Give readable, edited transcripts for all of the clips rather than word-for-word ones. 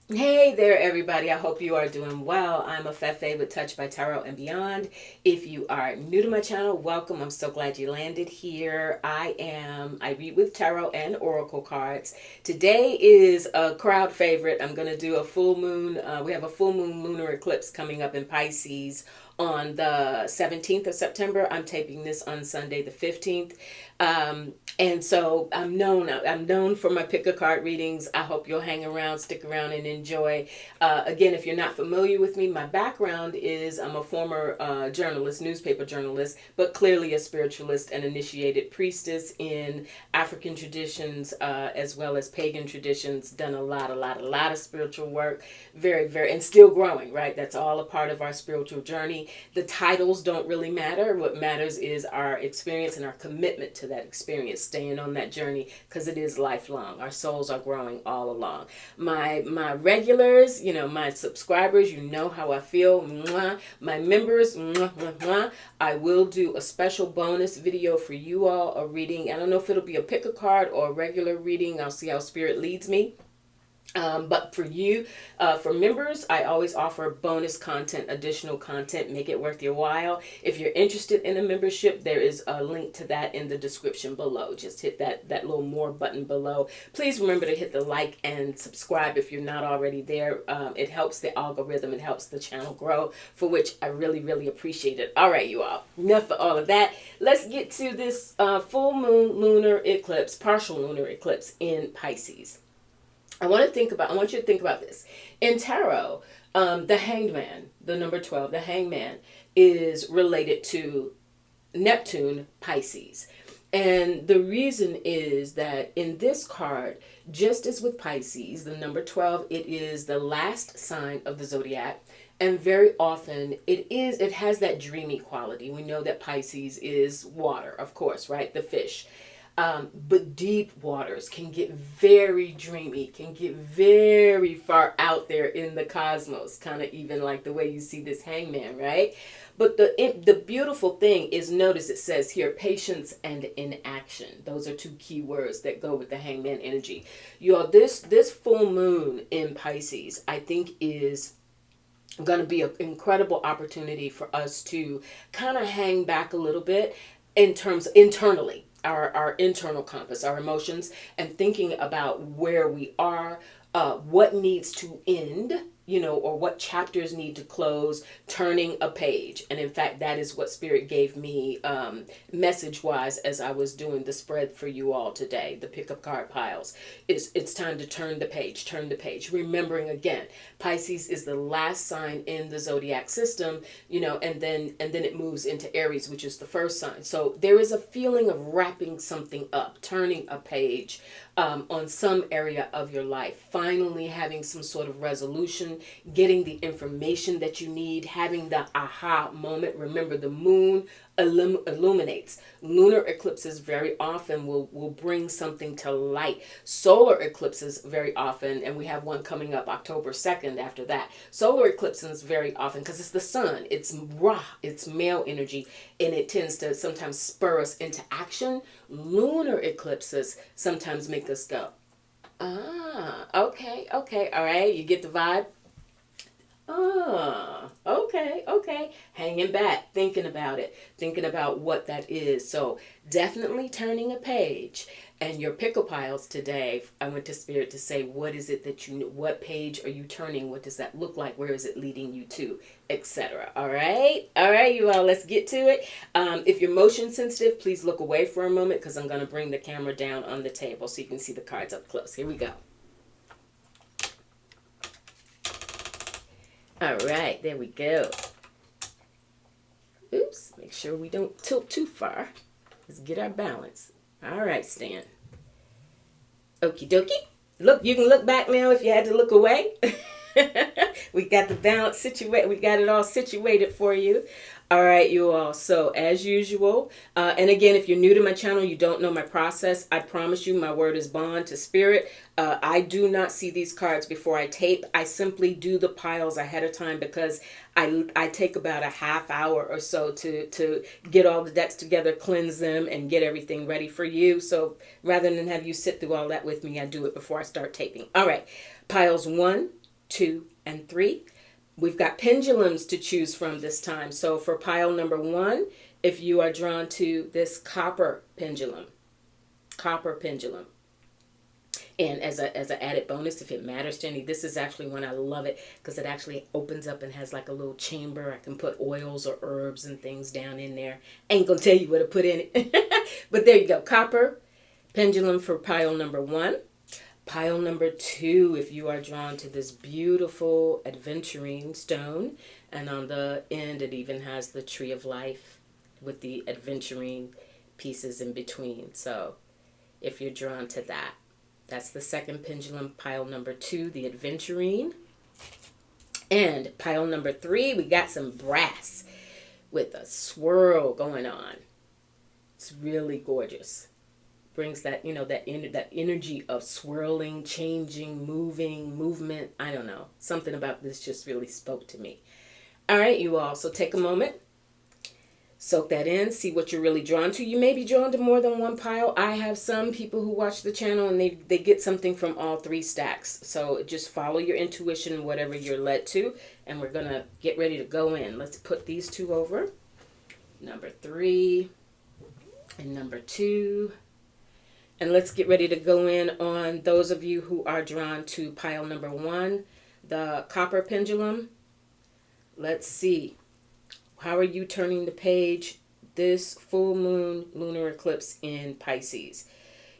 Hey there, everybody. I hope you are doing well. I'm Afefe with Touch by Tarot and Beyond. If you are new to my channel, welcome. I'm so glad you landed here. I read with tarot and oracle cards. Today is a crowd favorite. I'm going to do a full moon. We have a full moon lunar eclipse coming up in Pisces on the 17th of September. I'm taping this on Sunday the 15th. And so I'm known for my pick a card readings. I hope you'll hang around, stick around, and enjoy. Again, if you're not familiar with me, my background is I'm a former journalist, newspaper journalist, but clearly a spiritualist and initiated priestess in African traditions as well as pagan traditions. Done a lot of spiritual work, very, and still growing. Right, that's all a part of our spiritual journey. The titles don't really matter. What matters is our experience and our commitment to that experience, staying on that journey, because it is lifelong. Our souls are growing all along. My regulars, my subscribers, you know how I feel. Mwah. My members, mwah, mwah, mwah. I will do a special bonus video for you all, a reading. I don't know if it'll be a pick a card or a regular reading. I'll see how spirit leads me. But for you, for members, I always offer bonus content, additional content, make it worth your while. If you're interested in a membership, there is a link to that in the description below. Just hit that little more button below. Please remember to hit the like and subscribe if you're not already there. It helps the algorithm. It helps the channel grow, for which I really appreciate it. All right, you all. Enough of all of that. Let's get to this full moon lunar eclipse, partial lunar eclipse in Pisces. I want you to think about this. In tarot, the hanged man, the number 12, the hanged man is related to Neptune, Pisces. And the reason is that in this card, just as with Pisces, the number 12, it is the last sign of the zodiac. And very often it has that dreamy quality. We know that Pisces is water, of course, right? The fish. But deep waters can get very dreamy, can get very far out there in the cosmos, kind of even like the way you see this hangman, right? But the beautiful thing is, notice it says here, patience and inaction. Those are two key words that go with the hangman energy. You all, this full moon in Pisces, I think, is going to be an incredible opportunity for us to kind of hang back a little bit in terms internally, our internal compass, our emotions, and thinking about where we are, what needs to end, or what chapters need to close, turning a page. And in fact, that is what Spirit gave me message-wise as I was doing the spread for you all today, the pickup card piles. It's time to turn the page. Remembering again, Pisces is the last sign in the zodiac system, and then it moves into Aries, which is the first sign. So there is a feeling of wrapping something up, turning a page on some area of your life, finally having some sort of resolution, getting the information that you need, having the aha moment. Remember, the moon illuminates. Lunar eclipses very often will bring something to light. Solar eclipses very often, and we have one coming up October 2nd after that. Solar eclipses very often, because it's the sun, it's Ra, it's male energy, and it tends to sometimes spur us into action. Lunar eclipses sometimes make us go, okay, all right, you get the vibe? Okay. Hanging back, thinking about it, thinking about what that is. So definitely turning a page. And your pickle piles today, I went to Spirit to say, what is it that what page are you turning? What does that look like? Where is it leading you to? Etc. All right, you all, let's get to it. If you're motion sensitive, please look away for a moment, because I'm going to bring the camera down on the table so you can see the cards up close. Here we go. All right, there we go. Oops, make sure we don't tilt too far. Let's get our balance. All right, Stan. Okie dokie. Look, you can look back now if you had to look away. We got the balance situated. We got it all situated for you. All right, you all. So as usual, and again, if you're new to my channel, you don't know my process, I promise you my word is bond to Spirit. I do not see these cards before I tape. I simply do the piles ahead of time, because I take about a half hour or so to get all the decks together, cleanse them, and get everything ready for you. So rather than have you sit through all that with me, I do it before I start taping. All right, piles 1, 2, and 3. We've got pendulums to choose from this time. So for pile number 1, if you are drawn to this copper pendulum. And as an added bonus, if it matters to any, this is actually when I love it because it actually opens up and has like a little chamber. I can put oils or herbs and things down in there. Ain't gonna tell you what to put in it. But there you go. Copper pendulum for pile number 1. Pile number 2, if you are drawn to this beautiful aventurine stone. And on the end, it even has the tree of life with the aventurine pieces in between. So if you're drawn to that, that's the second pendulum, pile number 2, the aventurine. And pile number 3, we got some brass with a swirl going on. It's really gorgeous. Brings that, that energy of swirling, changing, movement. I don't know. Something about this just really spoke to me. All right, you all. So take a moment. Soak that in. See what you're really drawn to. You may be drawn to more than one pile. I have some people who watch the channel and they get something from all 3 stacks. So just follow your intuition, whatever you're led to. And we're going to get ready to go in. Let's put these 2 over. Number 3 and number 2. And let's get ready to go in on those of you who are drawn to pile number 1, the copper pendulum. Let's see. How are you turning the page this full moon lunar eclipse in Pisces?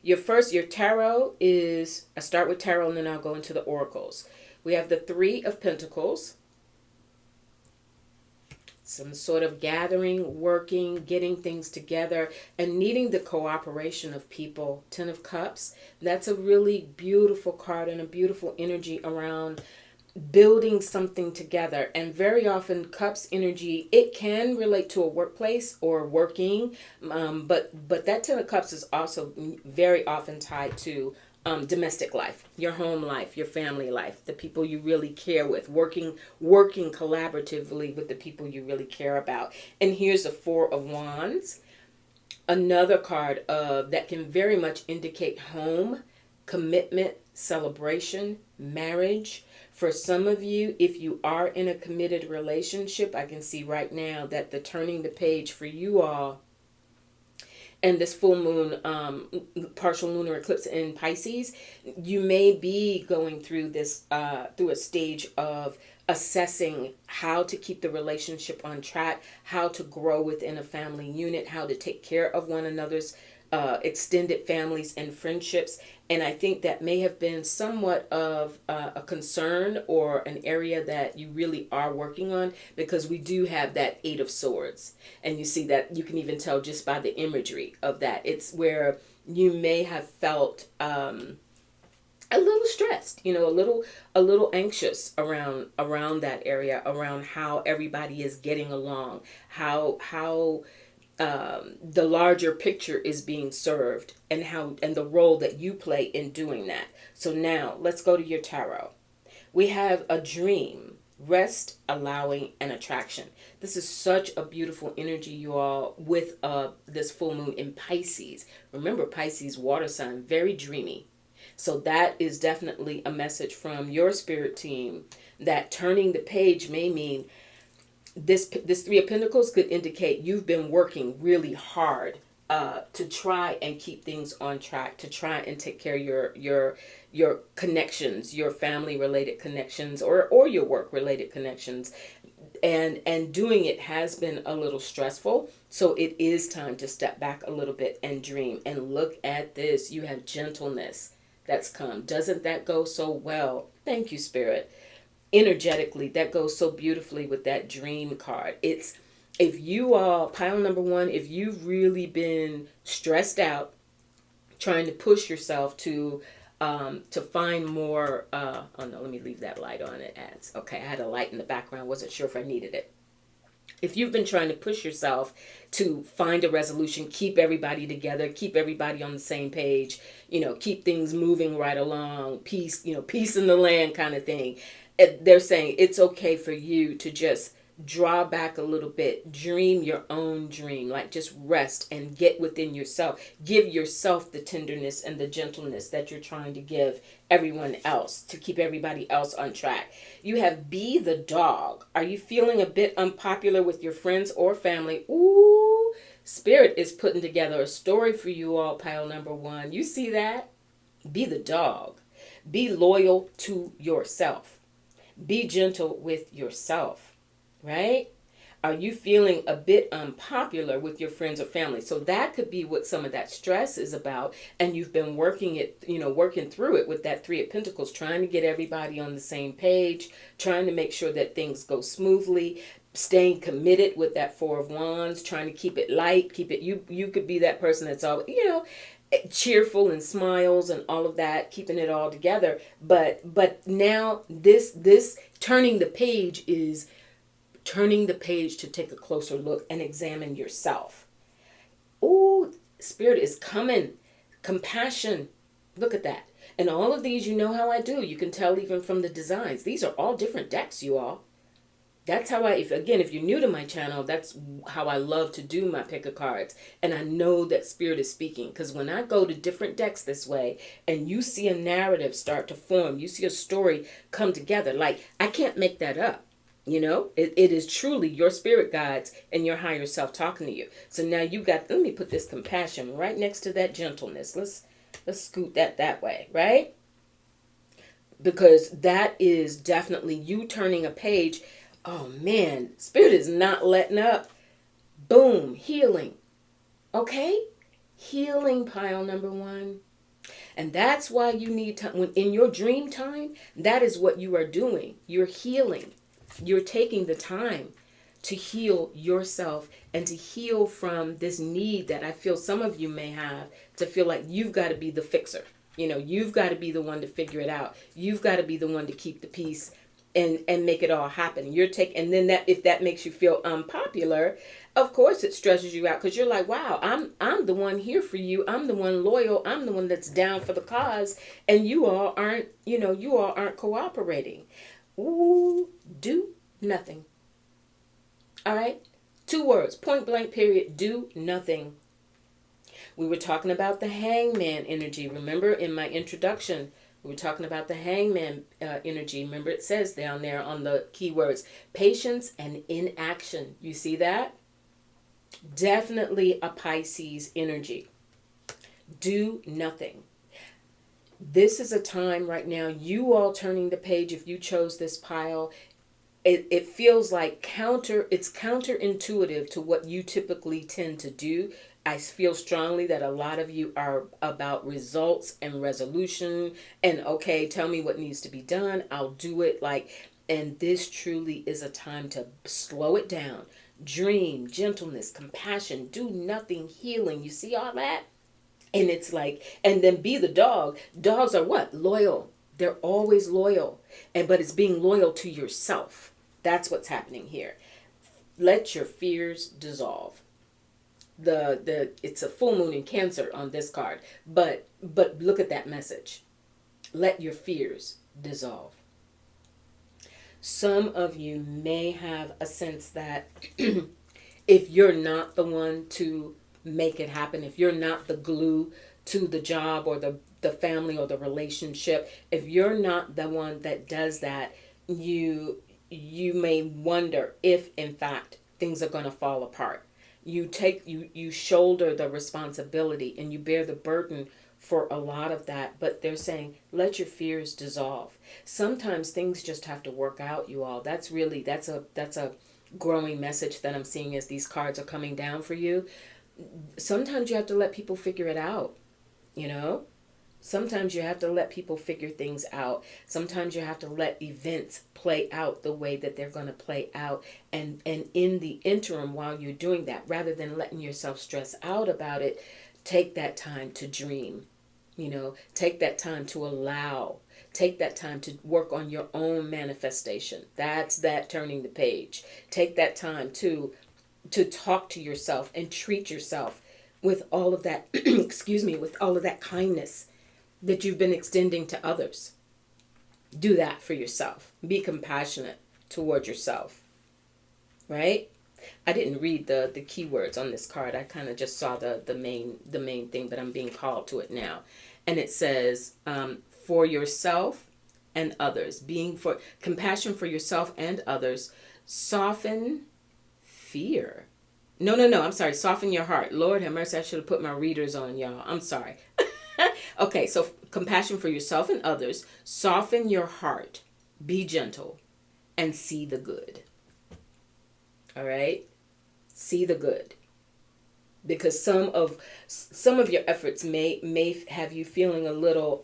Your tarot is, I start with tarot and then I'll go into the oracles. We have the 3 of Pentacles. Some sort of gathering, working, getting things together, and needing the cooperation of people. 10 of Cups. That's a really beautiful card and a beautiful energy around building something together. And very often Cups energy, it can relate to a workplace or working, but that 10 of Cups is also very often tied to domestic life, your home life, your family life, the people you really care with, working collaboratively with the people you really care about. And here's the 4 of Wands, another card that can very much indicate home, commitment, celebration, marriage. For some of you, if you are in a committed relationship, I can see right now that the turning the page for you all and this full moon, partial lunar eclipse in Pisces, you may be going through this, through a stage of assessing how to keep the relationship on track, how to grow within a family unit, how to take care of one another's extended families and friendships. And I think that may have been somewhat of a concern or an area that you really are working on, because we do have that 8 of Swords. And you see that, you can even tell just by the imagery of that. It's where you may have felt a little stressed, a little anxious around that area, around how everybody is getting along, how the larger picture is being served, and the role that you play in doing that. So now let's go to your tarot. We have a dream, rest, allowing, and attraction. This is such a beautiful energy, you all, with this full moon in Pisces. Remember, Pisces water sign, very dreamy. So that is definitely a message from your spirit team that turning the page may mean this 3 of Pentacles could indicate you've been working really hard to try and keep things on track, to try and take care of your connections, your family related connections, or your work related connections. And doing it has been a little stressful. So it is time to step back a little bit and dream. And look at this. You have gentleness that's come. Doesn't that go so well? Thank you, Spirit. Energetically, that goes so beautifully with that dream card. It's, if you are pile number 1, if you've really been stressed out trying to push yourself to find more oh no, let me leave that light on. It adds, okay, I had a light in the background, wasn't sure if I needed it. If you've been trying to push yourself to find a resolution, keep everybody together, keep everybody on the same page, keep things moving right along, peace in the land kind of thing, they're saying it's okay for you to just draw back a little bit, dream your own dream, like just rest and get within yourself. Give yourself the tenderness and the gentleness that you're trying to give everyone else to keep everybody else on track. You have be the dog. Are you feeling a bit unpopular with your friends or family? Ooh, Spirit is putting together a story for you all, pile number one. You see that? Be the dog. Be loyal to yourself. Be gentle with yourself, right? Are you feeling a bit unpopular with your friends or family? So that could be what some of that stress is about. And you've been working through it with that Three of Pentacles, trying to get everybody on the same page, trying to make sure that things go smoothly, staying committed with that Four of Wands, trying to keep it light, you could be that person that's all, cheerful and smiles and all of that, keeping it all together. But now this turning the page is turning the page to take a closer look and examine yourself. Ooh, Spirit is coming. Compassion. Look at that. And all of these, you know how I do. You can tell even from the designs. These are all different decks, you all. That's how if you're new to my channel, that's how I love to do my pick of cards. And I know that Spirit is speaking. Because when I go to different decks this way, and you see a narrative start to form, you see a story come together, like, I can't make that up. It is truly your spirit guides and your higher self talking to you. So now you got, let me put this compassion right next to that gentleness. Let's scoot that way, right? Because that is definitely you turning a page. Oh man, Spirit is not letting up. Boom, healing. Okay? Healing, pile number one. And that's why you need time. When in your dream time, that is what you are doing. You're healing. You're taking the time to heal yourself and to heal from this need that I feel some of you may have to feel like you've got to be the fixer. You've got to be the one to figure it out. You've got to be the one to keep the peace and make it all happen. And then that, if that makes you feel unpopular, of course it stresses you out, because you're like, wow, I'm the one here for you. I'm the one loyal. I'm the one that's down for the cause, and you all aren't cooperating. Ooh, do nothing. All right? 2 words, point blank period, do nothing. We were talking about the hangman energy. Remember in my introduction, we were talking about the hangman energy. Remember it says down there on the keywords, patience and inaction. You see that? Definitely a Pisces energy. Do nothing. This is a time right now, you all turning the page, if you chose this pile, it feels like it's counterintuitive to what you typically tend to do. I feel strongly that a lot of you are about results and resolution and, okay, tell me what needs to be done. I'll do it. And this truly is a time to slow it down. Dream, gentleness, compassion, do nothing, healing. You see all that? And it's like, and then be the dog. Dogs are what? Loyal. They're always loyal. But it's being loyal to yourself. That's what's happening here. Let your fears dissolve. It's a full moon in Cancer on this card. But look at that message. Let your fears dissolve. Some of you may have a sense that if you're not the one to make it happen, if you're not the glue to the job or the family or the relationship, if you're not the one that does that, you may wonder if in fact things are going to fall apart. You shoulder the responsibility and you bear the burden for a lot of that, but they're saying let your fears dissolve. Sometimes things just have to work out, you all. That's a growing message that I'm seeing as these cards are coming down for you. Sometimes you have to let people figure it out, Sometimes you have to let people figure things out. Sometimes you have to let events play out the way that they're going to play out. And in the interim, while you're doing that, rather than letting yourself stress out about it, take that time to dream. Take that time to allow. Take that time to work on your own manifestation. That's that turning the page. Take that time to talk to yourself and treat yourself with all of that, with all of that kindness that you've been extending to others. Do that for yourself. Be compassionate toward yourself. right? I didn't read the keywords on this card. I kind of just saw the main thing, but I'm being called to it now. And it says, for yourself and others, being for compassion for yourself and others, soften fear. No, no, no. I'm sorry. Soften your heart. Lord have mercy. I should have put my readers on, y'all. I'm sorry. Okay, so compassion for yourself and others, soften your heart, be gentle, and see the good. All right? See the good. Because some of your efforts may have you feeling a little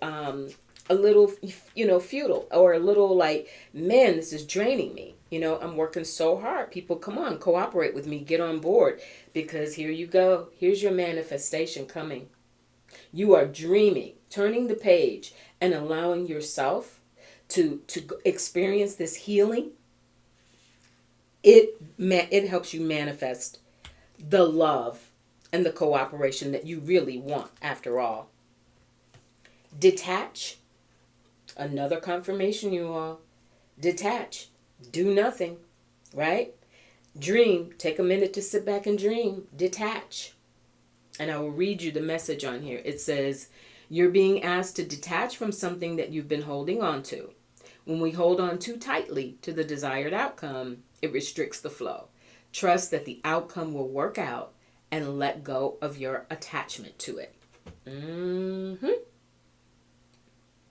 futile, or a little like, man, this is draining me. I'm working so hard. People, come on, cooperate with me, get on board, because here you go. Here's your manifestation coming. You are dreaming, turning the page, and allowing yourself to experience this healing. It helps you manifest the love and the cooperation that you really want, after all. Detach. Another confirmation, you all. Detach. Do nothing. Right? Dream. Take a minute to sit back and dream. Detach. And I will read you the message on here. It says, you're being asked to detach from something that you've been holding on to. When we hold on too tightly to the desired outcome, it restricts the flow. Trust that the outcome will work out, and let go of your attachment to it.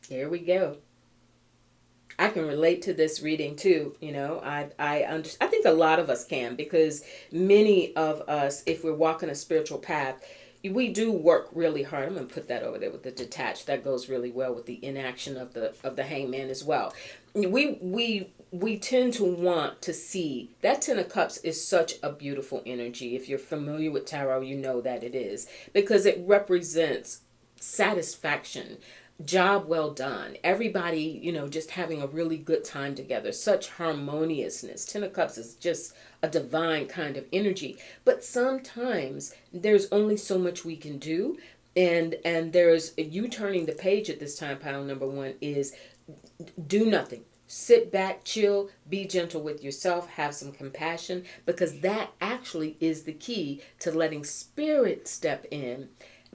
Here we go. I can relate to this reading too. I think a lot of us can, because many of us, if we're walking a spiritual path, we do work really hard. I'm going to put that over there with the detached. That goes really well with the inaction of the hangman as well. We tend to want to see that Ten of Cups is such a beautiful energy. If you're familiar with tarot, you know that it is, because it represents satisfaction, job well done, everybody, just having a really good time together, such harmoniousness. Ten of Cups is just a divine kind of energy, but sometimes there's only so much we can do, and there's you turning the page at this time. Pile number one is do nothing. Sit back, chill, be gentle with yourself, have some compassion, because that actually is the key to letting spirit step in,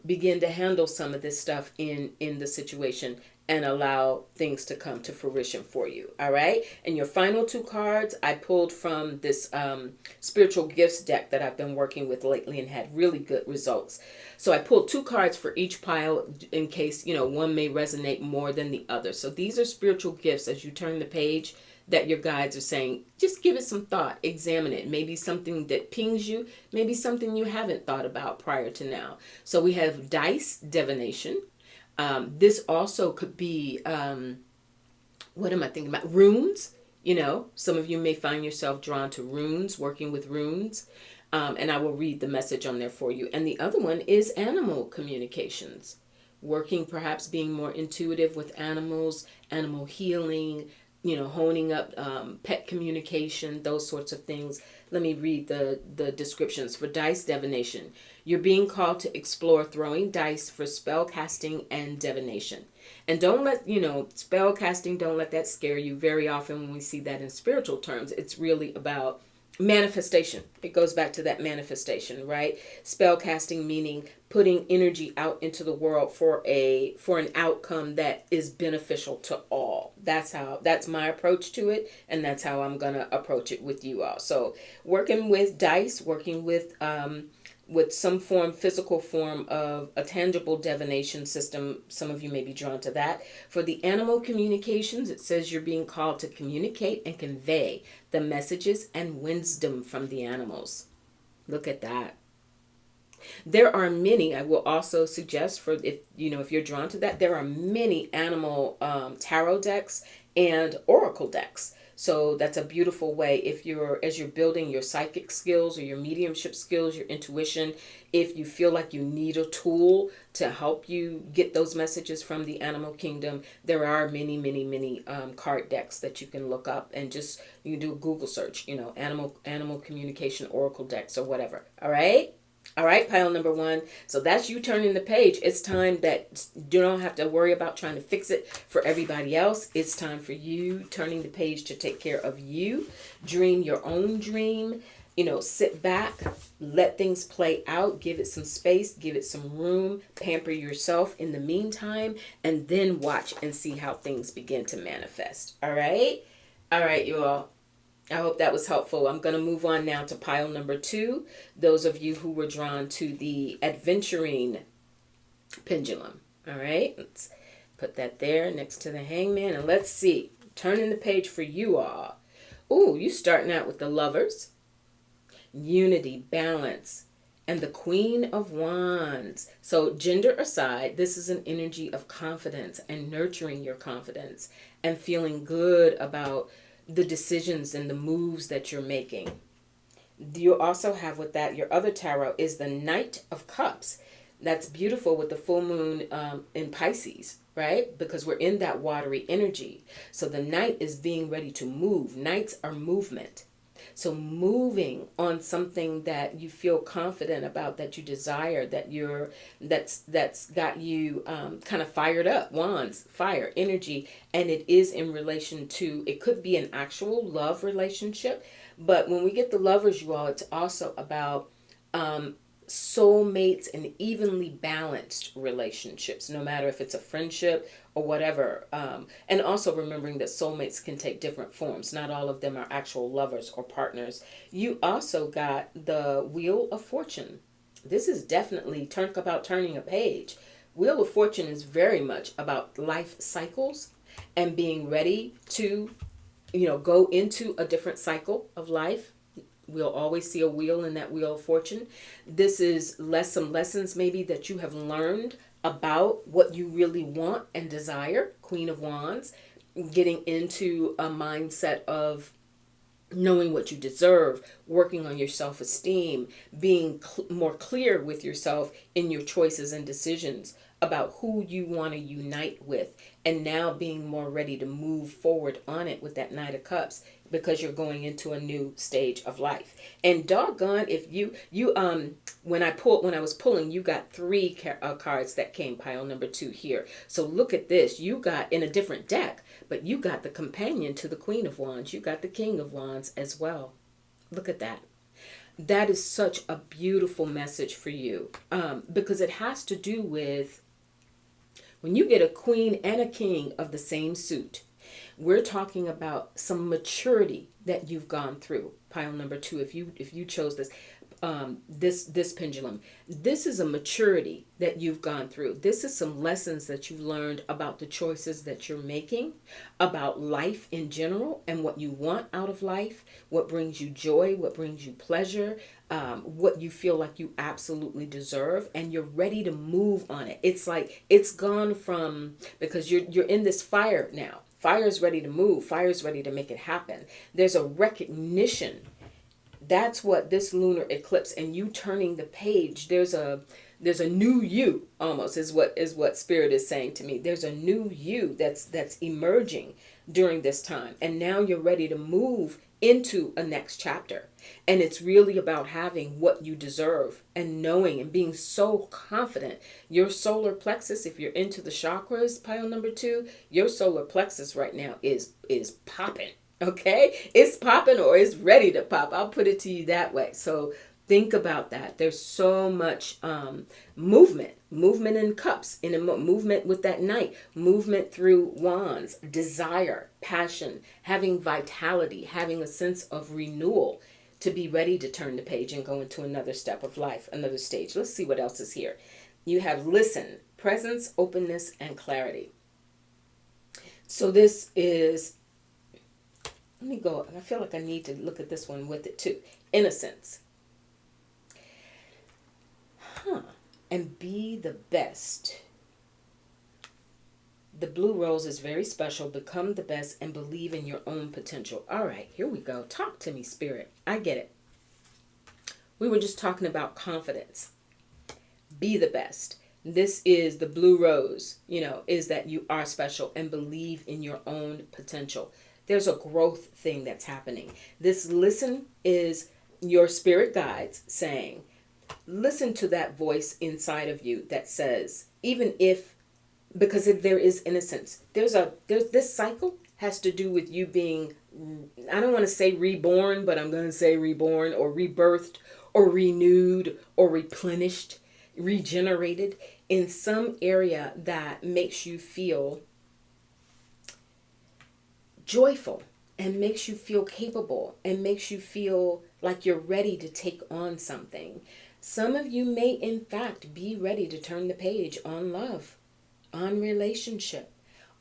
begin to handle some of this stuff in the situation, and allow things to come to fruition for you. All right. And your final two cards I pulled from this spiritual gifts deck that I've been working with lately and had really good results. So I pulled two cards for each pile in case, one may resonate more than the other. So these are spiritual gifts as you turn the page that your guides are saying, just give it some thought, examine it. Maybe something that pings you, maybe something you haven't thought about prior to now. So we have dice divination. This also could be, what am I thinking about? Runes. Some of you may find yourself drawn to runes, working with runes. And I will read the message on there for you. And the other one is animal communications. Working, perhaps being more intuitive with animals, animal healing, honing up pet communication, those sorts of things. Let me read the descriptions. For dice divination, you're being called to explore throwing dice for spell casting and divination. And don't let, spell casting, don't let that scare you. Very often when we see that in spiritual terms, it's really about manifestation. It goes back to that manifestation, right? Spell casting meaning putting energy out into the world for an outcome that is beneficial to all. That's my approach to it, and that's how I'm gonna approach it with you all. So working with dice, working with some physical form of a tangible divination system. Some of you may be drawn to that. For the animal communications, it says you're being called to communicate and convey the messages and wisdom from the animals. Look at that. There are many, I will also suggest, for if you're drawn to that, there are many animal tarot decks and oracle decks. So that's a beautiful way as you're building your psychic skills or your mediumship skills, your intuition, if you feel like you need a tool to help you get those messages from the animal kingdom, there are many, many, many card decks that you can look up, and you can do a Google search, animal communication oracle decks or whatever. All right. All right, pile number one. So that's you turning the page. It's time that you don't have to worry about trying to fix it for everybody else. It's time for you turning the page to take care of you. Dream your own dream. Sit back, let things play out, give it some space, give it some room, pamper yourself in the meantime, and then watch and see how things begin to manifest. All right? All right, you all. I hope that was helpful. I'm going to move on now to pile number two. Those of you who were drawn to the Aventurine pendulum. All right, let's put that there next to the hangman. And let's see. Turning the page for you all. Ooh, you starting out with the lovers. Unity, balance, and the Queen of Wands. So gender aside, this is an energy of confidence and nurturing your confidence and feeling good about the decisions and the moves that you're making. You also have with that, your other tarot is the Knight of Cups. That's beautiful with the full moon in Pisces, right? Because we're in that watery energy. So the Knight is being ready to move. Knights are movement. So moving on something that you feel confident about, that you desire, that's got you kind of fired up. Wands, fire, energy, and it is in relation to, it could be an actual love relationship, but when we get the lovers, you all, it's also about soulmates and evenly balanced relationships, no matter if it's a friendship or whatever. And also remembering that soulmates can take different forms. Not all of them are actual lovers or partners. You also got the Wheel of Fortune. This is definitely about turning a page. Wheel of Fortune is very much about life cycles and being ready to, go into a different cycle of life. We'll always see a wheel in that Wheel of Fortune. This is some lessons maybe that you have learned about what you really want and desire. Queen of Wands, getting into a mindset of knowing what you deserve, working on your self-esteem, being more clear with yourself in your choices and decisions about who you want to unite with, and now being more ready to move forward on it with that Knight of Cups, because you're going into a new stage of life. And doggone if you when I was pulling, you got three cards that came, pile number two here. So look at this. You got, in a different deck, but you got the companion to the Queen of Wands. You got the King of Wands as well. Look at that. That is such a beautiful message for you, because it has to do with when you get a queen and a king of the same suit. We're talking about some maturity that you've gone through. Pile number two, if you chose this, this pendulum, this is a maturity that you've gone through. This is some lessons that you've learned about the choices that you're making, about life in general and what you want out of life, what brings you joy, what brings you pleasure, what you feel like you absolutely deserve, and you're ready to move on it. It's like it's gone from, because you're in this fire now. Fire is ready to move. Fire is ready to make it happen. There's a recognition. That's what this lunar eclipse and you turning the page. There's a new you, almost, is what Spirit is saying to me. There's a new you that's emerging during this time, and now you're ready to move into a next chapter. And it's really about having what you deserve and knowing and being so confident. Your solar plexus, if you're into the chakras, pile number two, your solar plexus right now is popping. Okay, it's popping, or it's ready to pop. I'll put it to you that way. So think about that. There's so much movement in cups, in a movement with that Knight, movement through wands, desire, passion, having vitality, having a sense of renewal, to be ready to turn the page and go into another step of life, another stage. Let's see what else is here. You have listen, presence, openness, and clarity. So this is, let me go. I feel like I need to look at this one with it too. Innocence. And be the best. The blue rose is very special. Become the best and believe in your own potential. All right, here we go. Talk to me, Spirit. I get it. We were just talking about confidence. Be the best. This is the blue rose, is that you are special and believe in your own potential. There's a growth thing that's happening. This listen is your spirit guides saying, listen to that voice inside of you that says, even if, because there is innocence, there's this cycle has to do with you being, I don't want to say reborn, but I'm going to say reborn or rebirthed or renewed or replenished, regenerated in some area that makes you feel joyful and makes you feel capable and makes you feel like you're ready to take on something. Some of you may, in fact, be ready to turn the page on love, on relationship,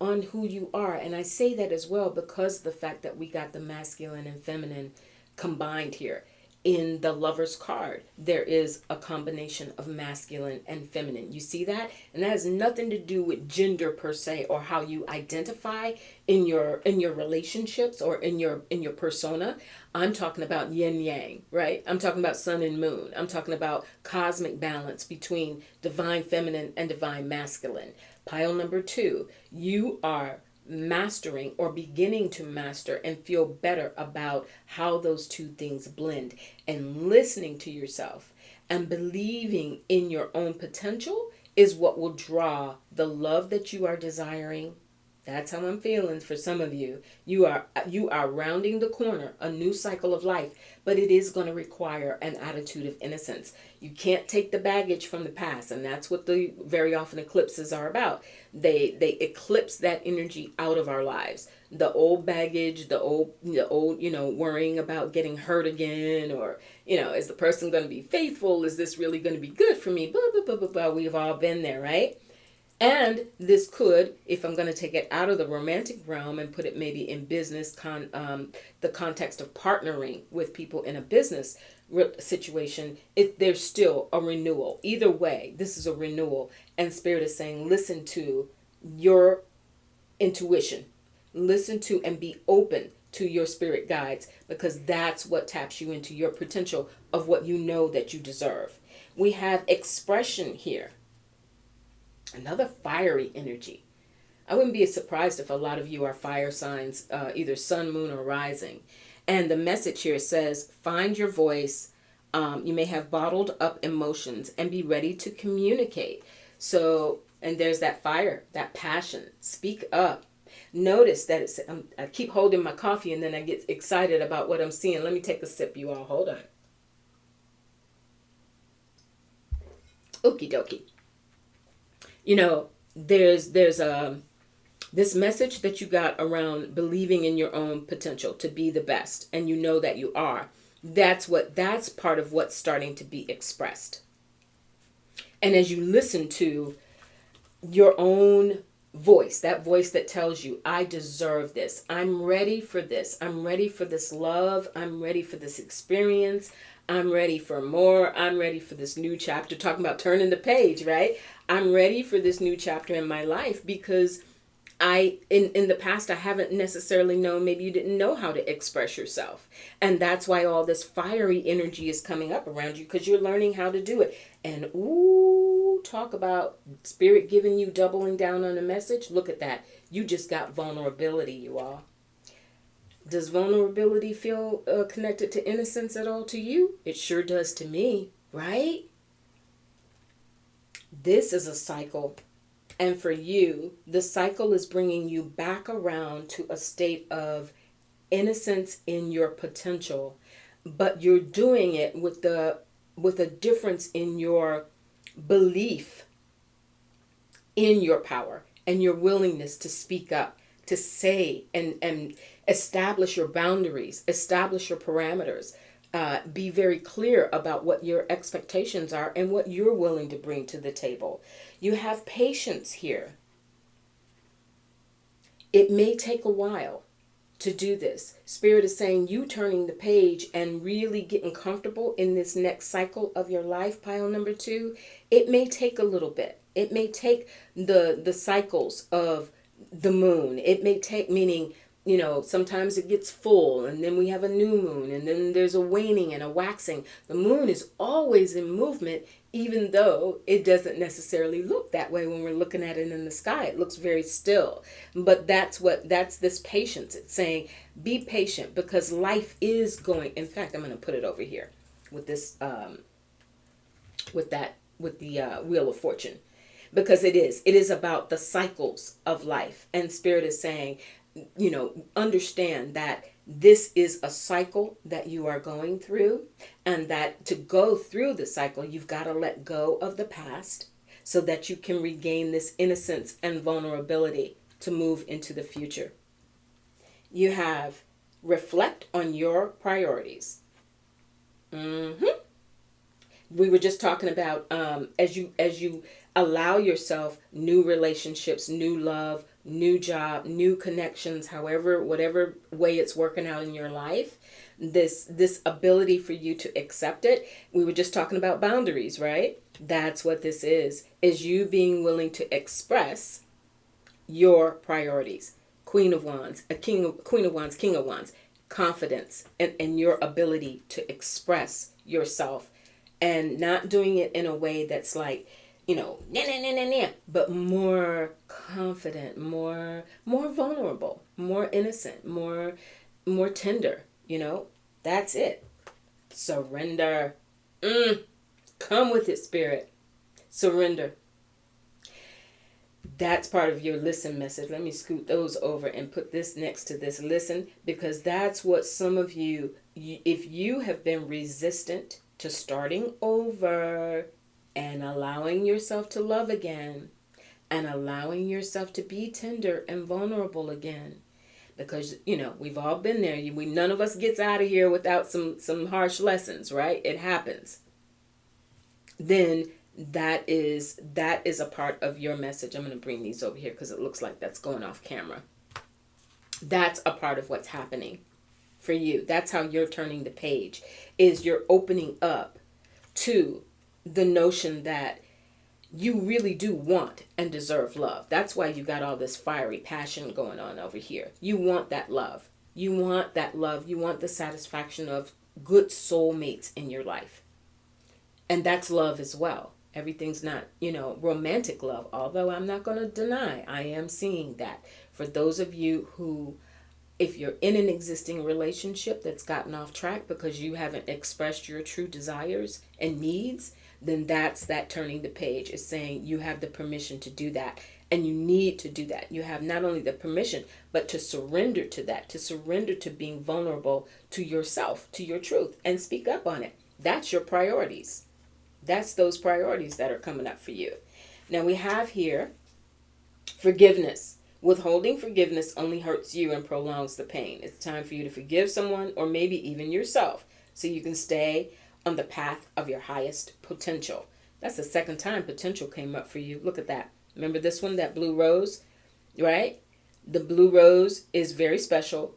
on who you are. And I say that as well because the fact that we got the masculine and feminine combined here. In the Lover's card, there is a combination of masculine and feminine. You see that? And that has nothing to do with gender per se or how you identify in your relationships or in your persona. I'm talking about yin yang, right? I'm talking about sun and moon. I'm talking about cosmic balance between divine feminine and divine masculine. Pile number 2, you are mastering or beginning to master and feel better about how those two things blend, and listening to yourself and believing in your own potential is what will draw the love that you are desiring. That's how I'm feeling for some of you. You are rounding the corner, a new cycle of life, but it is going to require an attitude of innocence. You can't take the baggage from the past, and that's what the very often eclipses are about. They eclipse that energy out of our lives. The old baggage, the old, worrying about getting hurt again, or, is the person going to be faithful? Is this really going to be good for me? Blah, blah, blah, blah, blah. We've all been there, right? And this could, if I'm going to take it out of the romantic realm and put it maybe in business, the context of partnering with people in a business situation, there's still a renewal. Either way, this is a renewal. And Spirit is saying, listen to your intuition. Listen to and be open to your spirit guides, because that's what taps you into your potential of what you know that you deserve. We have expression here. Another fiery energy. I wouldn't be surprised if a lot of you are fire signs, either sun, moon, or rising. And the message here says, find your voice. You may have bottled up emotions and be ready to communicate. So, and there's that fire, that passion. Speak up. Notice that I keep holding my coffee and then I get excited about what I'm seeing. Let me take a sip, you all. Hold on. Okie dokie. There's this message that you got around believing in your own potential to be the best, and you know that you are. That's part of what's starting to be expressed. And as you listen to your own voice, that voice that tells you, I deserve this. I'm ready for this. I'm ready for this love. I'm ready for this experience. I'm ready for more. I'm ready for this new chapter. Talking about turning the page, right? I'm ready for this new chapter in my life because in the past, I haven't necessarily known, maybe you didn't know how to express yourself. And that's why all this fiery energy is coming up around you, because you're learning how to do it. And talk about spirit giving you doubling down on a message. Look at that. You just got vulnerability, you all. Does vulnerability feel connected to innocence at all to you? It sure does to me, right? This is a cycle. And for you, the cycle is bringing you back around to a state of innocence in your potential. But you're doing it with a difference in your belief in your power and your willingness to speak up, to say and establish your boundaries, establish your parameters, be very clear about what your expectations are and what you're willing to bring to the table. You have patience here. It may take a while to do this. Spirit is saying you turning the page and really getting comfortable in this next cycle of your life, pile number 2, it may take a little bit. It may take the cycles of the moon. It may take, meaning, sometimes it gets full and then we have a new moon and then there's a waning and a waxing. The moon is always in movement, even though it doesn't necessarily look that way when we're looking at it in the sky. It looks very still. But that's this patience. It's saying, be patient, because life is going. In fact, I'm going to put it over here with this with the Wheel of Fortune, because it is about the cycles of life, and Spirit is saying, understand that this is a cycle that you are going through, and that to go through the cycle, you've got to let go of the past so that you can regain this innocence and vulnerability to move into the future. You have reflect on your priorities. We were just talking about as you allow yourself new relationships, new love, new job, new connections, however, whatever way it's working out in your life, this ability for you to accept it. We were just talking about boundaries, right? That's what this is you being willing to express your priorities. Queen of Wands, Queen of Wands, King of Wands, confidence and your ability to express yourself, and not doing it in a way that's like, nah, nah, nah, nah, nah, but more confident, more vulnerable, more innocent, more tender. That's it. Surrender. Come with it, Spirit. Surrender. That's part of your listen message. Let me scoot those over and put this next to this listen, because that's what some of you, if you have been resistant to starting over and allowing yourself to love again and allowing yourself to be tender and vulnerable again, because we've all been there. None of us gets out of here without some harsh lessons, right? It happens. Then that is a part of your message. I'm going to bring these over here because it looks like that's going off camera. That's a part of what's happening for you. That's how you're turning the page, is you're opening up to the notion that you really do want and deserve love. That's why you got all this fiery passion going on over here. You want that love. You want that love. You want the satisfaction of good soulmates in your life. And that's love as well. Everything's not, romantic love, although I'm not going to deny I am seeing that. For those of you who, if you're in an existing relationship that's gotten off track because you haven't expressed your true desires and needs, then that's that turning the page, is saying you have the permission to do that. And you need to do that. You have not only the permission, but to surrender to that, to surrender to being vulnerable to yourself, to your truth, and speak up on it. That's your priorities. That's those priorities that are coming up for you. Now we have here forgiveness. Withholding forgiveness only hurts you and prolongs the pain. It's time for you to forgive someone, or maybe even yourself, so you can stay on the path of your highest potential. That's the second time potential came up for you. Look at that. Remember this one, that blue rose, right? The blue rose is very special.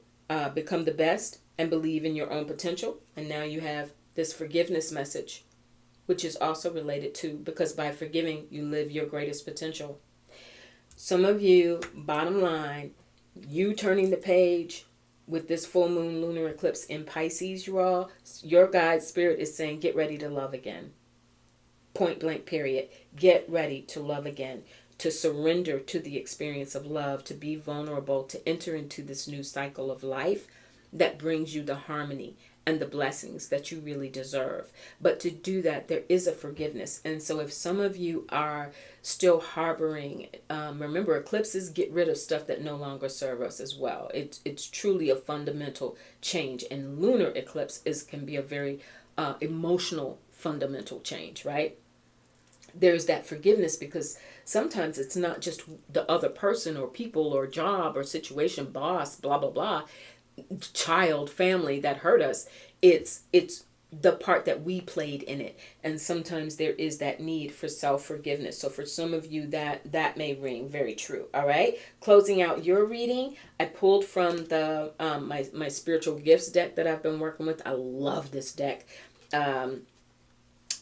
Become the best and believe in your own potential. And now you have this forgiveness message, which is also related to, because by forgiving, you live your greatest potential. Some of you, bottom line, you turning the page with this full moon lunar eclipse in Pisces, your guide spirit is saying, get ready to love again. Point blank, period. Get ready to love again, to surrender to the experience of love, to be vulnerable, to enter into this new cycle of life that brings you the harmony and the blessings that you really deserve. But to do that, there is a forgiveness. And so if some of you are still harboring, remember, eclipses get rid of stuff that no longer serve us as well. It's truly a fundamental change. And lunar eclipse can be a very emotional fundamental change, right? There's that forgiveness, because sometimes it's not just the other person or people or job or situation, boss, blah, blah, blah, child, family that hurt us. It's the part that we played in it. And sometimes there is that need for self-forgiveness. So for some of you, that may ring very true. All right. Closing out your reading, I pulled from the my spiritual gifts deck that I've been working with. I love this deck.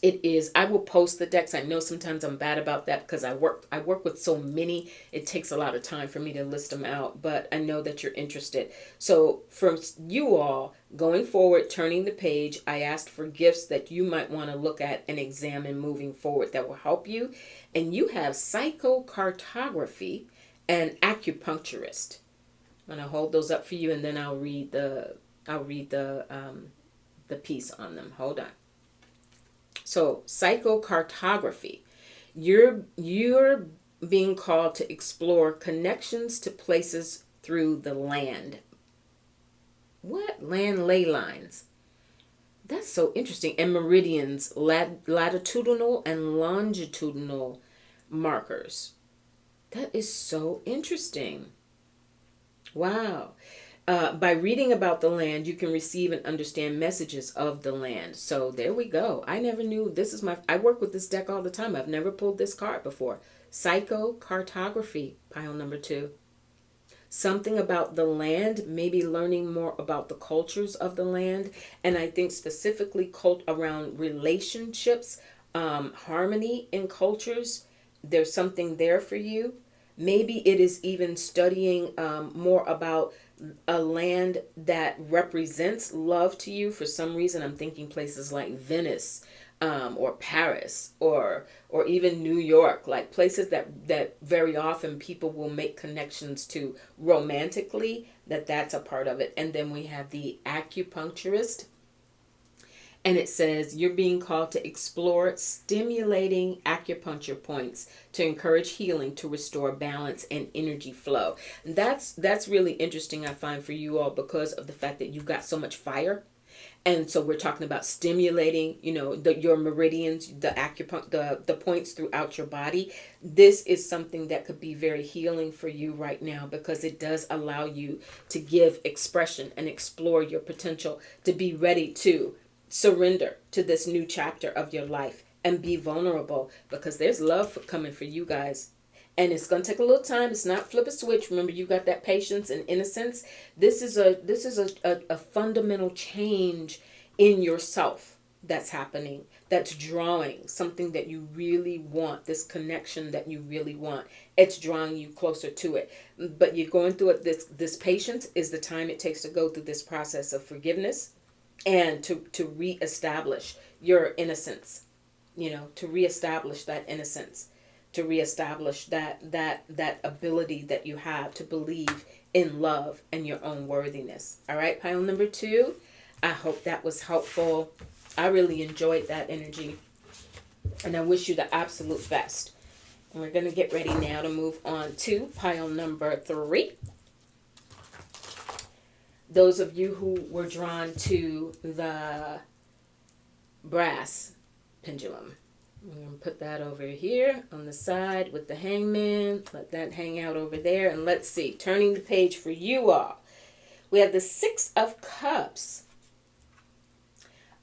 It is, I will post the decks. I know sometimes I'm bad about that because I work with so many. It takes a lot of time for me to list them out, but I know that you're interested. So from you all, going forward, turning the page, I asked for gifts that you might want to look at and examine moving forward that will help you. And you have psychocartography and acupuncturist. I'm gonna hold those up for you, and then I'll read the piece on them. Hold on. So psychocartography. You're being called to explore connections to places through the land. What? Land ley lines. That's so interesting. And meridians, latitudinal and longitudinal markers. That is so interesting. Wow. By reading about the land, you can receive and understand messages of the land. So there we go. I never knew this is I work with this deck all the time. I've never pulled this card before. Psychocartography, pile number 2. Something about the land, maybe learning more about the cultures of the land. And I think specifically around relationships, harmony in cultures. There's something there for you. Maybe it is even studying more about a land that represents love to you. For some reason, I'm thinking places like Venice, or Paris, or even New York, like places that very often people will make connections to romantically. That's a part of it. And then we have the acupuncturist. And it says you're being called to explore stimulating acupuncture points to encourage healing, to restore balance and energy flow. And that's really interesting, I find, for you all, because of the fact that you've got so much fire. And so we're talking about stimulating, your meridians, the acupuncture, the points throughout your body. This is something that could be very healing for you right now, because it does allow you to give expression and explore your potential, to be ready to surrender to this new chapter of your life and be vulnerable, because there's love coming for you guys. And it's going to take a little time. It's not flip a switch. Remember, you got that patience and innocence. This is a fundamental change in yourself that's happening, that's drawing something that you really want, this connection that you really want. It's drawing you closer to it. But you're going through it. This patience is the time it takes to go through this process of forgiveness, and to reestablish your innocence, to reestablish that innocence, to reestablish that ability that you have to believe in love and your own worthiness. All right, pile number 2. I hope that was helpful. I really enjoyed that energy, and I wish you the absolute best. And we're going to get ready now to move on to pile number 3. Those of you who were drawn to the brass pendulum, I'm going to put that over here on the side with the hangman. Let that hang out over there. And let's see, turning the page for you all. We have the 6 of Cups.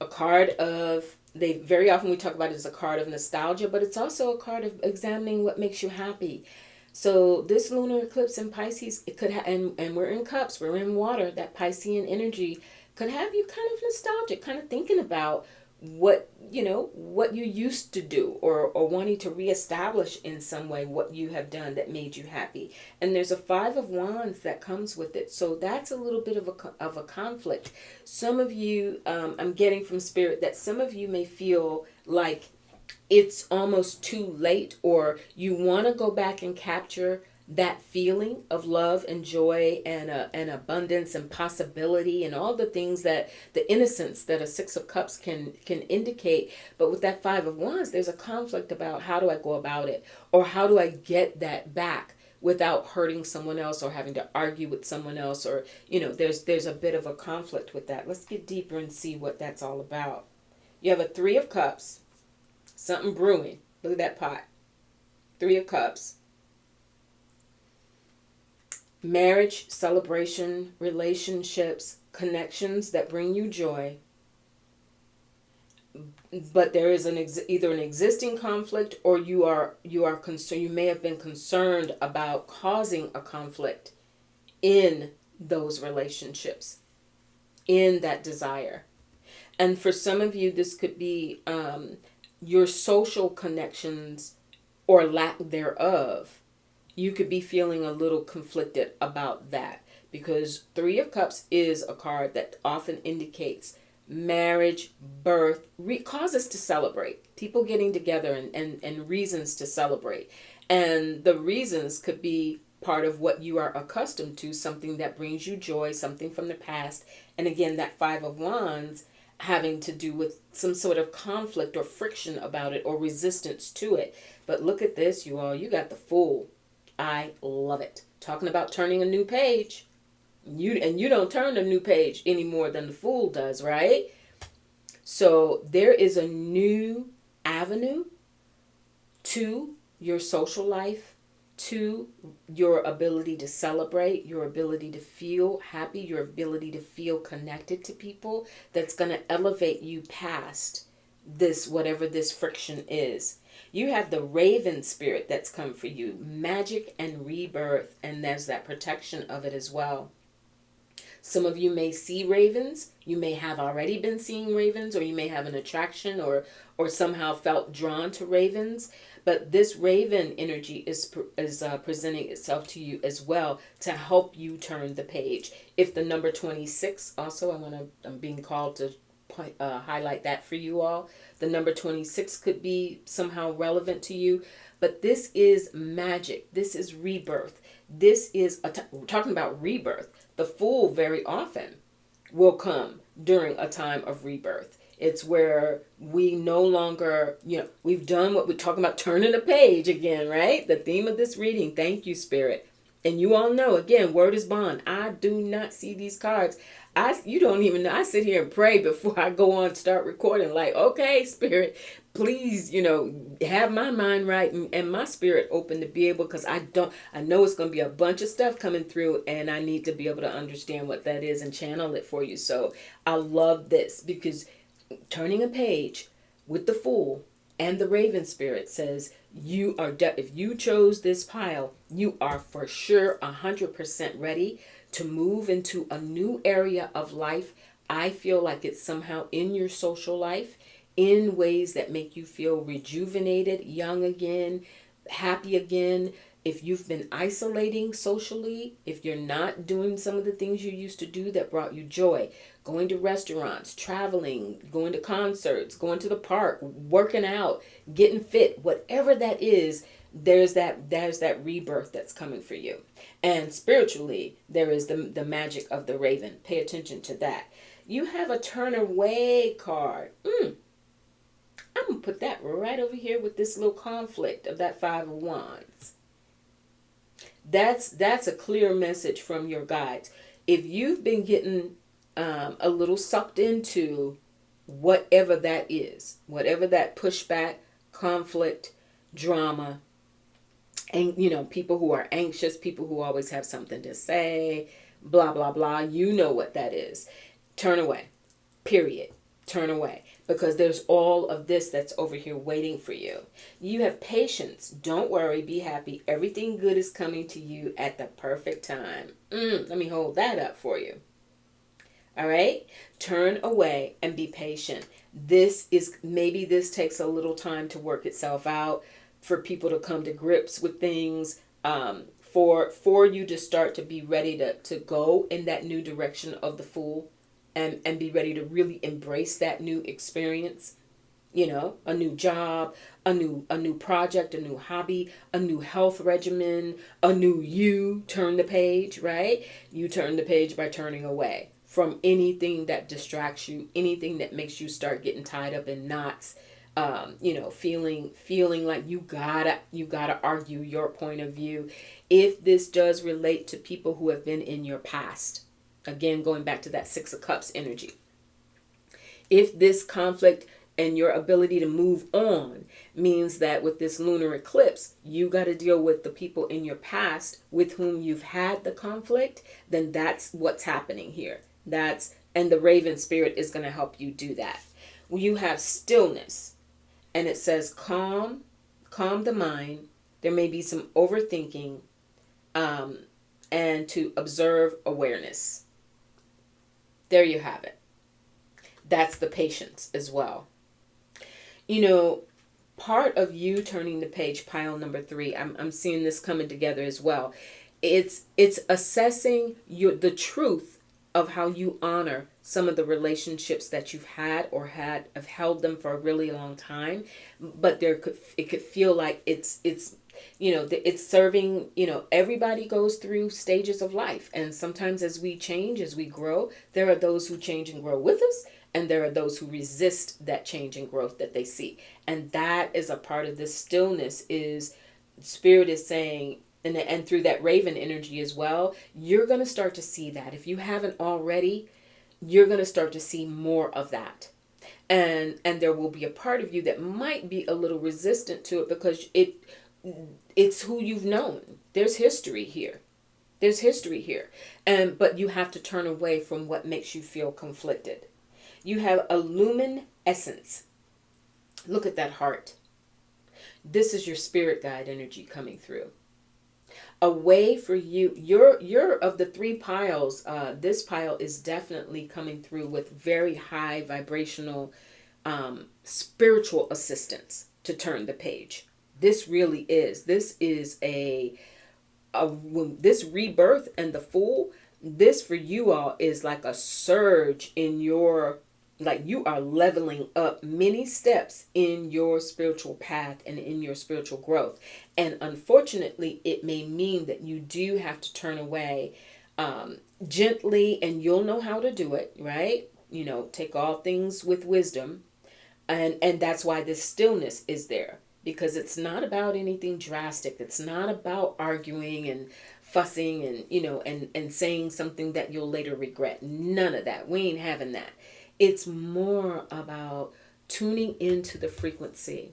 A card of, very often we talk about it as a card of nostalgia, but it's also a card of examining what makes you happy. So this lunar eclipse in Pisces, it could have, and we're in cups, we're in water, that Piscean energy could have you kind of nostalgic, kind of thinking about what you used to do, or wanting to reestablish in some way what you have done that made you happy. And there's a 5 of Wands that comes with it. So that's a little bit of a conflict. Some of you, I'm getting from Spirit that some of you may feel like it's almost too late, or you want to go back and capture that feeling of love and joy and abundance and possibility and all the things that the innocence that a 6 of Cups can indicate. But with that 5 of Wands, there's a conflict about how do I go about it, or how do I get that back without hurting someone else or having to argue with someone else, or there's a bit of a conflict with that. Let's get deeper and see what that's all about. You have a 3 of Cups. Something brewing. Look at that pot. 3 of Cups. Marriage, celebration, relationships, connections that bring you joy. But there is either an existing conflict, or you are concerned. You may have been concerned about causing a conflict in those relationships, in that desire. And for some of you, this could be your social connections or lack thereof. You could be feeling a little conflicted about that, because 3 of Cups is a card that often indicates marriage, birth, causes to celebrate, people getting together and reasons to celebrate. And the reasons could be part of what you are accustomed to, something that brings you joy, something from the past. And again, that 5 of Wands having to do with some sort of conflict or friction about it or resistance to it. But look at this, you all. You got the Fool. I love it. Talking about turning a new page. You don't turn a new page any more than the Fool does, right? So there is a new avenue to your social life, to your ability to celebrate, your ability to feel happy, your ability to feel connected to people, that's going to elevate you past this, whatever this friction is. You have the Raven spirit that's come for you, magic and rebirth, and there's that protection of it as well. Some of you may see ravens. You may have already been seeing ravens, or you may have an attraction or somehow felt drawn to ravens. But this raven energy is presenting itself to you as well to help you turn the page. If the number 26, also I'm being called to highlight that for you all. The number 26 could be somehow relevant to you. But this is magic. This is rebirth. This is we're talking about rebirth. The Fool very often will come during a time of rebirth. It's where we no longer, we've done what we're talking about, turning a page again, right? The theme of this reading. Thank you, Spirit. And you all know, again, word is bond. I do not see these cards. You don't even know. I sit here and pray before I go on, start recording. Like, okay, Spirit, please, have my mind right and my spirit open to be able, because I know it's going to be a bunch of stuff coming through, and I need to be able to understand what that is and channel it for you. So I love this, because turning a page with the Fool and the Raven spirit says if you chose this pile, you are for sure 100% ready to move into a new area of life. I feel like it's somehow in your social life, in ways that make you feel rejuvenated, young again, happy again. If you've been isolating socially, if you're not doing some of the things you used to do that brought you joy, going to restaurants, traveling, going to concerts, going to the park, working out, getting fit, whatever that is, there's that rebirth that's coming for you. And spiritually, there is the magic of the Raven. Pay attention to that. You have a turn away card. I'm going to put that right over here with this little conflict of that Five of Wands. That's a clear message from your guides. If you've been getting a little sucked into whatever that is, whatever that pushback, conflict, drama, and people who are anxious, people who always have something to say, blah, blah, blah, you know what that is. Turn away. Period. Turn away. Because there's all of this that's over here waiting for you. You have patience. Don't worry. Be happy. Everything good is coming to you at the perfect time. Let me hold that up for you. All right? Turn away and be patient. This takes a little time to work itself out, for people to come to grips with things, for you to start to be ready to go in that new direction of the Fool. And be ready to really embrace that new experience, a new job, a new project, a new hobby, a new health regimen, a new you. Turn the page, right? You turn the page by turning away from anything that distracts you, anything that makes you start getting tied up in knots, feeling like you gotta argue your point of view. If this does relate to people who have been in your past. Again, going back to that Six of Cups energy. If this conflict and your ability to move on means that with this lunar eclipse, you got to deal with the people in your past with whom you've had the conflict, then that's what's happening here. And the Raven spirit is going to help you do that. You have stillness, and it says calm the mind. There may be some overthinking, and to observe awareness. There you have it. That's the patience as well. Part of you turning the page, pile number 3, I'm seeing this coming together as well. It's assessing the truth of how you honor some of the relationships that you've had or have held them for a really long time, but it could feel like it's serving, everybody goes through stages of life. And sometimes as we change, as we grow, there are those who change and grow with us. And there are those who resist that change and growth that they see. And that is a part of this stillness, is Spirit is saying, and through that raven energy as well, you're going to start to see that. If you haven't already, you're going to start to see more of that. And there will be a part of you that might be a little resistant to it, because it's who you've known. There's history here. There's history here. But you have to turn away from what makes you feel conflicted. You have a lumen essence. Look at that heart. This is your spirit guide energy coming through. A way for you, you're of the three piles, this pile is definitely coming through with very high vibrational spiritual assistance to turn the page. This really is. This is this rebirth and the Fool, this for you all is like a surge in your, like you are leveling up many steps in your spiritual path and in your spiritual growth. And unfortunately, it may mean that you do have to turn away gently, and you'll know how to do it, right? You know, take all things with wisdom. And that's why this stillness is there. Because it's not about anything drastic. It's not about arguing and fussing and, you know, and saying something that you'll later regret. None of that. We ain't having that. It's more about tuning into the frequency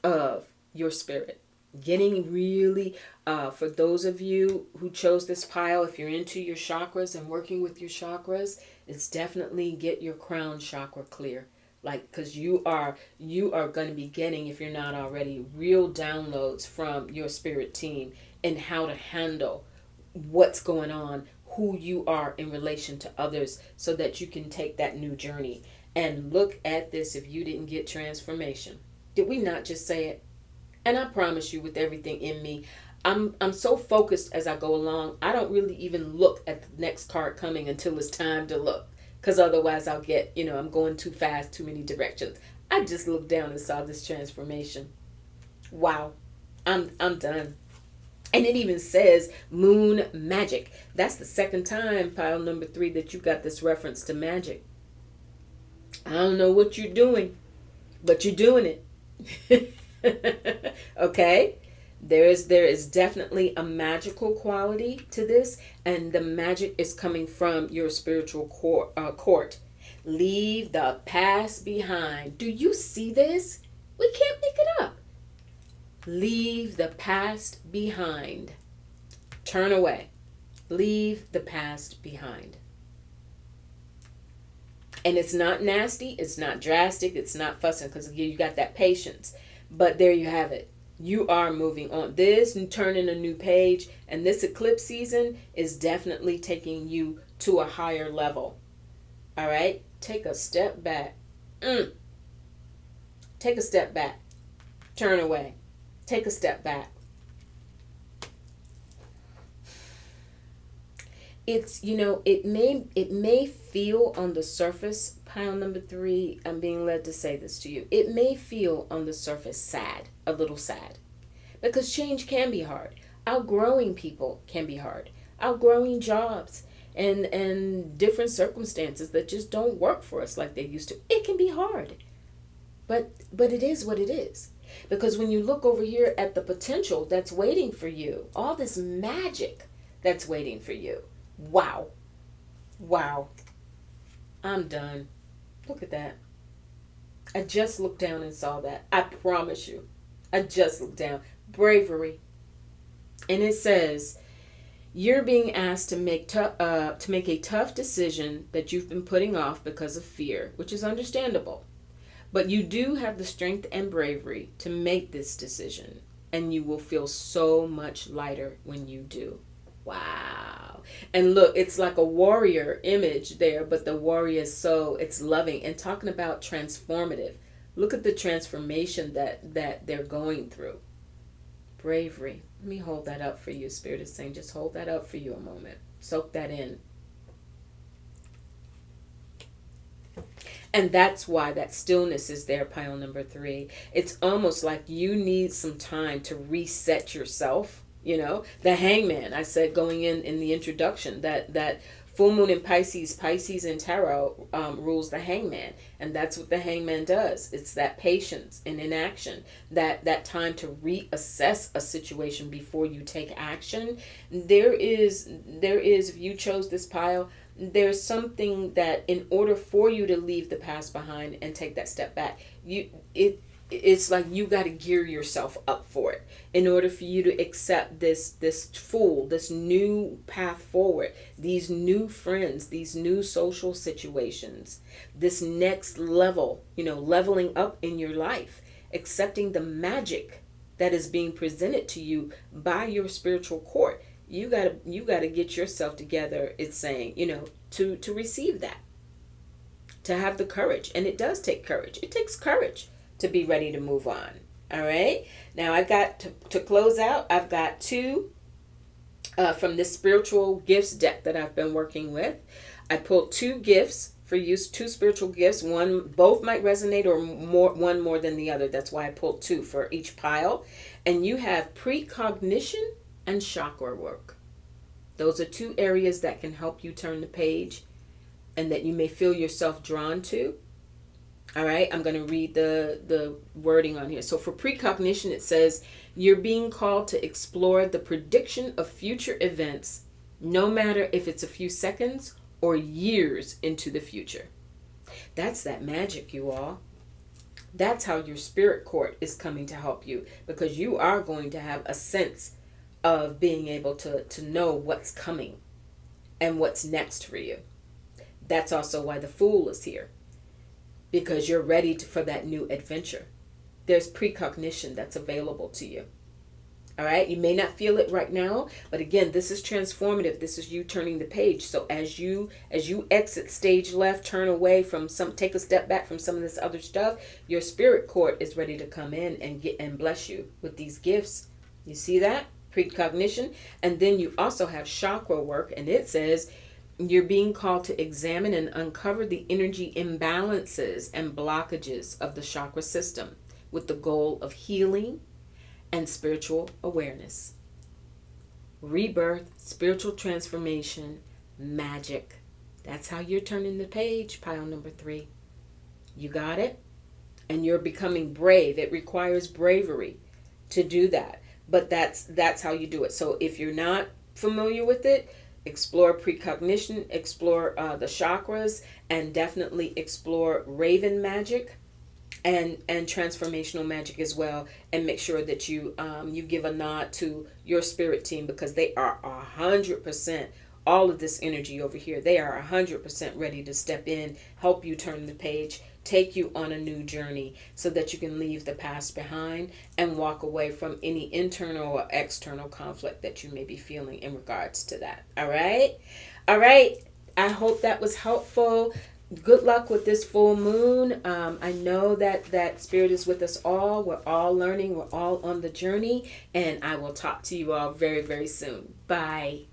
of your spirit. Getting really, for those of you who chose this pile, if you're into your chakras and working with your chakras, it's definitely get your crown chakra clear. Like, because you are going to be getting, if you're not already, real downloads from your spirit team and how to handle what's going on, who you are in relation to others, so that you can take that new journey. And look at this, if you didn't get transformation. Did we not just say it? And I promise you, with everything in me, I'm so focused as I go along, I don't really even look at the next card coming until it's time to look. Because otherwise I'll get, you know, I'm going too fast, too many directions. I just looked down and saw this transformation. Wow. I'm done. And it even says moon magic. That's the second time, pile number 3, that you got this reference to magic. I don't know what you're doing, but you're doing it. Okay? There is definitely a magical quality to this, and the magic is coming from your spiritual court. Leave the past behind. Do you see this? We can't make it up. Leave the past behind. Turn away. Leave the past behind. And it's not nasty. It's not drastic. It's not fussing, because you got that patience. But there you have it. You are moving on. This and turning a new page, and this eclipse season is definitely taking you to a higher level. All right? Take a step back. Take a step back. Turn away. Take a step back. It's, you know, it may feel on the surface, pile number 3, I'm being led to say this to you. It may feel on the surface sad, a little sad, because change can be hard. Outgrowing people can be hard. Outgrowing jobs and different circumstances that just don't work for us like they used to. It can be hard. But it is what it is. Because when you look over here at the potential that's waiting for you, all this magic that's waiting for you. Wow. Wow. I'm done. Look at that. I just looked down and saw that. I promise you. I just looked down. Bravery. And it says, you're being asked to make a tough decision that you've been putting off because of fear, which is understandable. But you do have the strength and bravery to make this decision, and you will feel so much lighter when you do. Wow. And look, it's like a warrior image there, but the warrior is it's loving. And talking about transformative, look at the transformation that they're going through. Bravery. Let me hold that up for you. Spirit is saying, just hold that up for you a moment. Soak that in. And that's why that stillness is there, pile number 3. It's almost like you need some time to reset yourself. You know, the hangman, I said going in the introduction, that Full moon in Pisces, Pisces in tarot rules the hangman. And that's what the hangman does. It's that patience and inaction, that time to reassess a situation before you take action. There is, if you chose this pile, there's something that in order for you to leave the past behind and take that step back, it's like you got to gear yourself up for it in order for you to accept this new path forward, these new friends, these new social situations, this next level, leveling up in your life, accepting the magic that is being presented to you by your spiritual court. You gotta get yourself together, it's saying, to receive that, to have the courage. And it does take courage. It takes courage to be ready to move on. All right. Now I got to close out. I've got two from this spiritual gifts deck that I've been working with. I pulled two gifts for use, two spiritual gifts. Both might resonate, or one more than the other. That's why I pulled two for each pile. And you have precognition and chakra work. Those are two areas that can help you turn the page and that you may feel yourself drawn to. All right, I'm going to read the wording on here. So for precognition, it says, you're being called to explore the prediction of future events, no matter if it's a few seconds or years into the future. That's that magic, you all. That's how your spirit court is coming to help you, because you are going to have a sense of being able to know what's coming and what's next for you. That's also why the Fool is here, because you're ready for that new adventure. There's precognition that's available to you. All right. You may not feel it right now, but again, this is transformative. This is you turning the page. So as you exit stage left, turn away from take a step back from some of this other stuff, your spirit court is ready to come in and bless you with these gifts. You see that? Precognition. And then you also have chakra work, and it says, you're being called to examine and uncover the energy imbalances and blockages of the chakra system with the goal of healing and spiritual awareness. Rebirth, spiritual transformation, magic. That's how you're turning the page, pile number 3. You got it? And you're becoming brave. It requires bravery to do that. But that's how you do it. So if you're not familiar with it, explore precognition, explore the chakras, and definitely explore Raven magic and transformational magic as well. And make sure that you give a nod to your spirit team, because they are 100%, all of this energy over here, they are 100% ready to step in, help you turn the page, take you on a new journey so that you can leave the past behind and walk away from any internal or external conflict that you may be feeling in regards to that. All right. I hope that was helpful. Good luck with this full moon. I know that spirit is with us all. We're all learning. We're all on the journey. And I will talk to you all very, very soon. Bye.